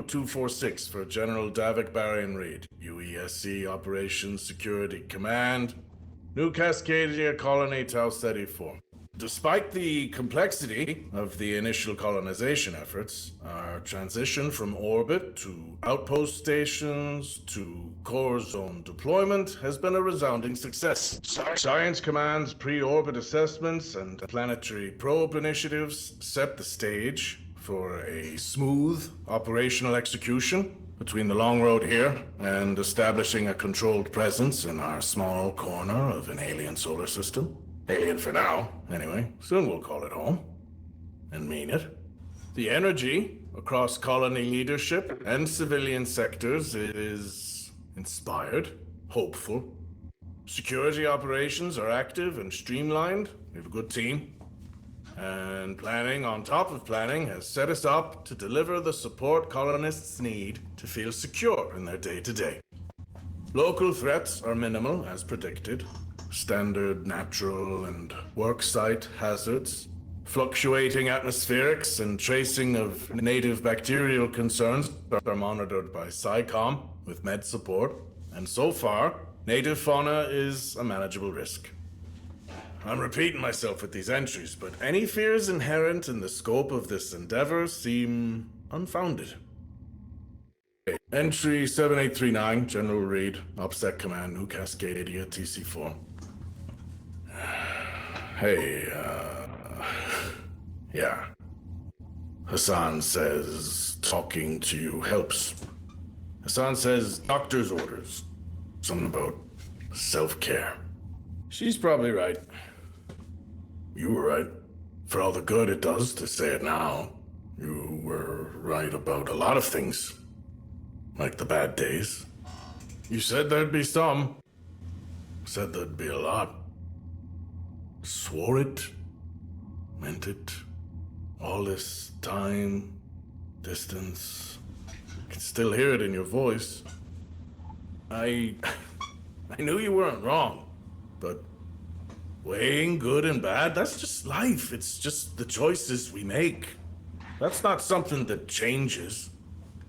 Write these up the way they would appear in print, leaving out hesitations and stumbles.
246 for General Davic Barian Reed, UESC Operations Security Command, New Cascadia Colony Tau Ceti 4. Despite the complexity of the initial colonization efforts, our transition from orbit to outpost stations to core zone deployment has been a resounding success. Science Command's pre-orbit assessments and planetary probe initiatives set the stage for a smooth operational execution between the long road here and establishing a controlled presence in our small corner of an alien solar system. Alien for now, anyway. Soon we'll call it home. And mean it. The energy across colony leadership and civilian sectors is inspired, hopeful. Security operations are active and streamlined. We have a good team. And planning on top of planning has set us up to deliver the support colonists need to feel secure in their day-to-day. Local threats are minimal, as predicted. Standard natural and worksite hazards, fluctuating atmospherics, and tracing of native bacterial concerns are monitored by SciComm with med support, and so far, native fauna is a manageable risk. I'm repeating myself with these entries, but any fears inherent in the scope of this endeavor seem unfounded. Entry 7839, General Reed, OPSEC Command, New Cascadia, TC4. Hey, yeah. Hassan says talking to you helps. Hassan says doctor's orders. Something about self-care. She's probably right. You were right. For all the good it does to say it now, you were right about a lot of things. Like the bad days. You said there'd be some. Said there'd be a lot. Swore it. Meant it. All this time, distance. I can still hear it in your voice. I knew you weren't wrong, but weighing good and bad, that's just life. It's just the choices we make. That's not something that changes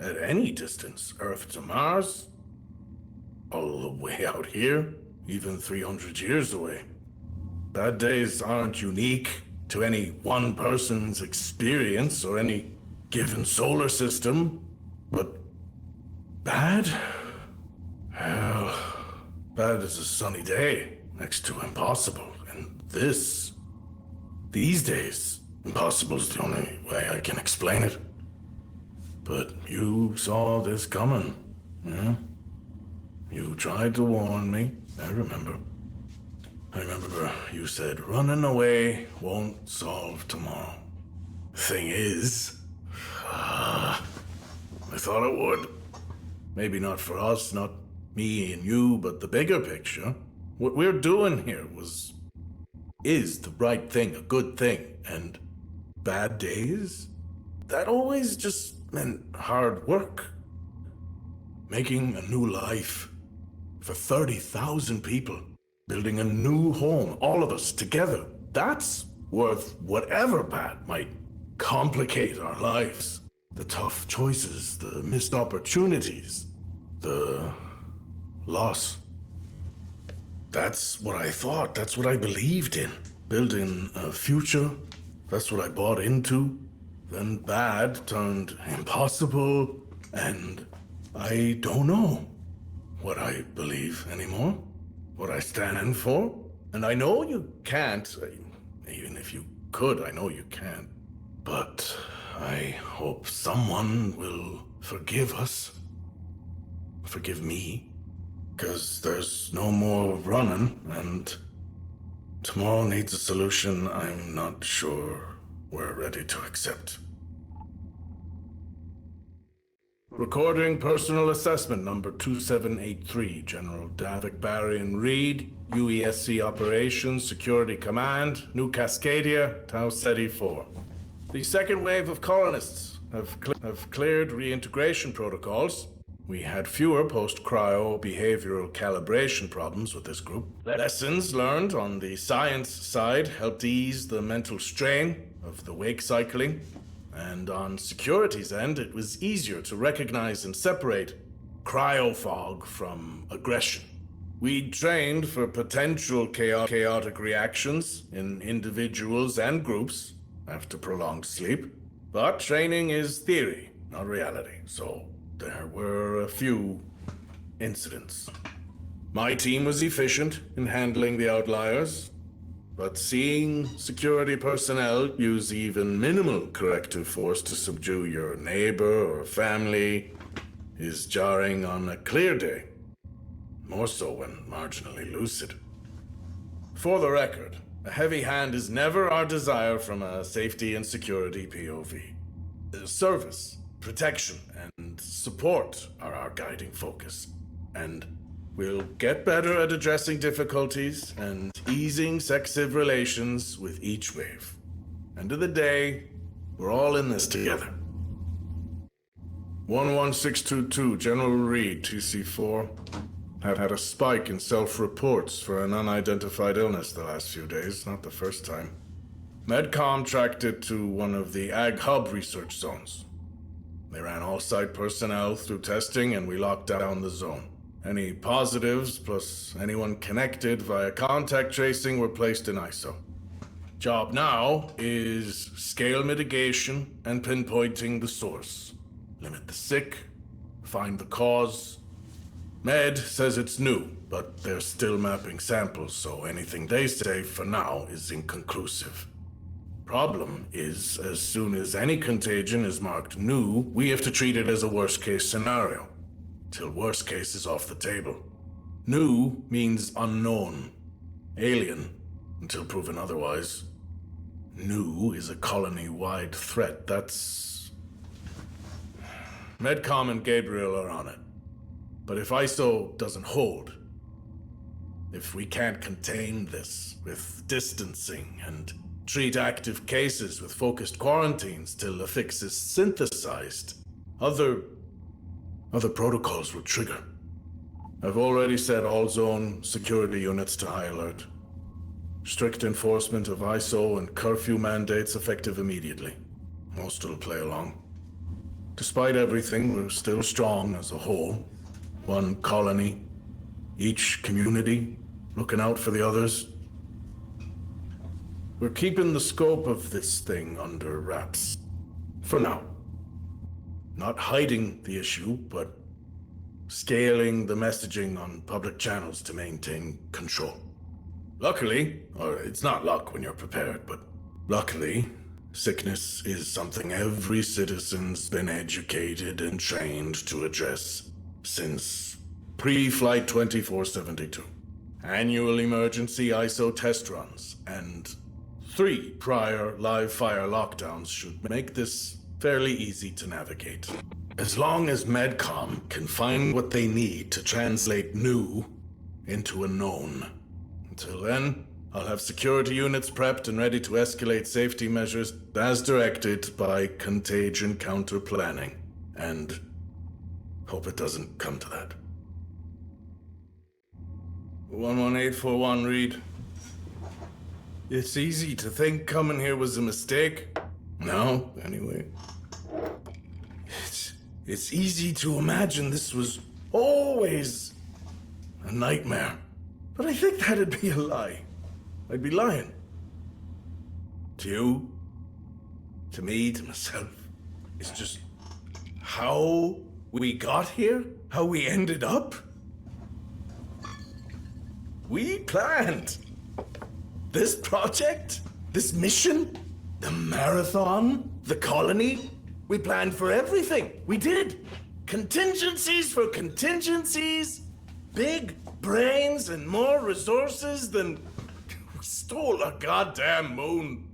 at any distance. Earth to Mars, all the way out here, even 300 years away. Bad days aren't unique to any one person's experience or any given solar system, but bad? Hell, bad as a sunny day next to impossible. And these days, impossible is the only way I can explain it. But you saw this coming, yeah? You tried to warn me, I remember. I remember you said running away won't solve tomorrow. Thing is, I thought it would. Maybe not for us, not me and you, but the bigger picture. What we're doing here is the right thing, a good thing. And bad days? That always just meant hard work. Making a new life for 30,000 people. Building a new home, all of us together. That's worth whatever bad might complicate our lives. The tough choices, the missed opportunities, the loss. That's what I thought, that's what I believed in. Building a future, that's what I bought into. Then bad turned impossible, and I don't know what I believe anymore. What I stand for. And I know you can't, even if you could, I know you can't. But I hope someone will forgive us. Forgive me. 'Cause there's no more running, and tomorrow needs a solution I'm not sure we're ready to accept. Recording personal assessment number 2783, General Davic Barian Reed, UESC Operations Security Command, New Cascadia, Tau Ceti 4. The second wave of colonists have cleared reintegration protocols. We had fewer post-cryo behavioral calibration problems with this group. Lessons learned on the science side helped ease the mental strain of the wake cycling. And on security's end, it was easier to recognize and separate cryofog from aggression. We trained for potential chaotic reactions in individuals and groups after prolonged sleep. But training is theory, not reality, so there were a few incidents. My team was efficient in handling the outliers, but seeing security personnel use even minimal corrective force to subdue your neighbor or family is jarring on a clear day. More so when marginally lucid. For the record, a heavy hand is never our desire from a safety and security POV. Service, protection, and support are our guiding focus. And we'll get better at addressing difficulties and easing sexive relations with each wave. End of the day, we're all in this together. 11622, General Reed, TC4. Have had a spike in self-reports for an unidentified illness the last few days, not the first time. Medcom tracked it to one of the Ag Hub research zones. They ran all site personnel through testing and we locked down the zone. Any positives, plus anyone connected via contact tracing, were placed in ISO. Job now is scale mitigation and pinpointing the source. Limit the sick, find the cause. Med says it's new, but they're still mapping samples, so anything they say for now is inconclusive. Problem is, as soon as any contagion is marked new, we have to treat it as a worst-case scenario. Till worst case is off the table. New means unknown. Alien, until proven otherwise. New is a colony-wide threat. That's... Medcom and Gabriel are on it. But if ISO doesn't hold, if we can't contain this with distancing and treat active cases with focused quarantines till the fix is synthesized, other protocols will trigger. I've already set all zone security units to high alert. Strict enforcement of ISO and curfew mandates effective immediately. Most will play along. Despite everything, we're still strong as a whole. One colony, each community, looking out for the others. We're keeping the scope of this thing under wraps. For now. Not hiding the issue, but scaling the messaging on public channels to maintain control. Luckily, or it's not luck when you're prepared, but luckily, sickness is something every citizen's been educated and trained to address since pre-Flight 2472. Annual emergency ISO test runs, and 3 prior live fire lockdowns should make this fairly easy to navigate. As long as Medcom can find what they need to translate new into a known. Until then, I'll have security units prepped and ready to escalate safety measures as directed by contagion counter-planning. And hope it doesn't come to that. 11841, Reed. It's easy to think coming here was a mistake. No, anyway. It's easy to imagine this was always a nightmare. But I think that'd be a lie. I'd be lying. To you, to me, to myself. It's just how we got here, how we ended up. We planned this project, this mission, the marathon, the colony. We planned for everything. We did. Contingencies for contingencies, big brains and more resources than... We stole a goddamn moon.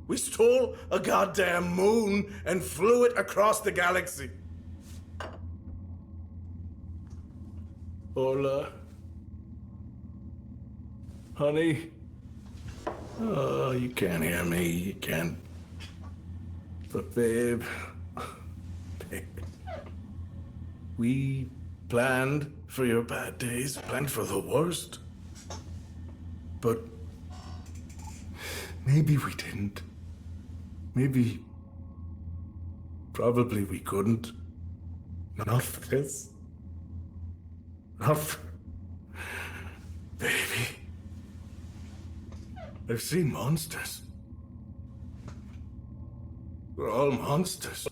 We stole a goddamn moon and flew it across the galaxy. Hola. Honey? Oh, you can't hear me. You can't. But babe... Babe. We planned for your bad days, planned for the worst. But... maybe we didn't. Maybe Probably we couldn't. Not for this. Not for... Baby. I've seen monsters. We're all monsters.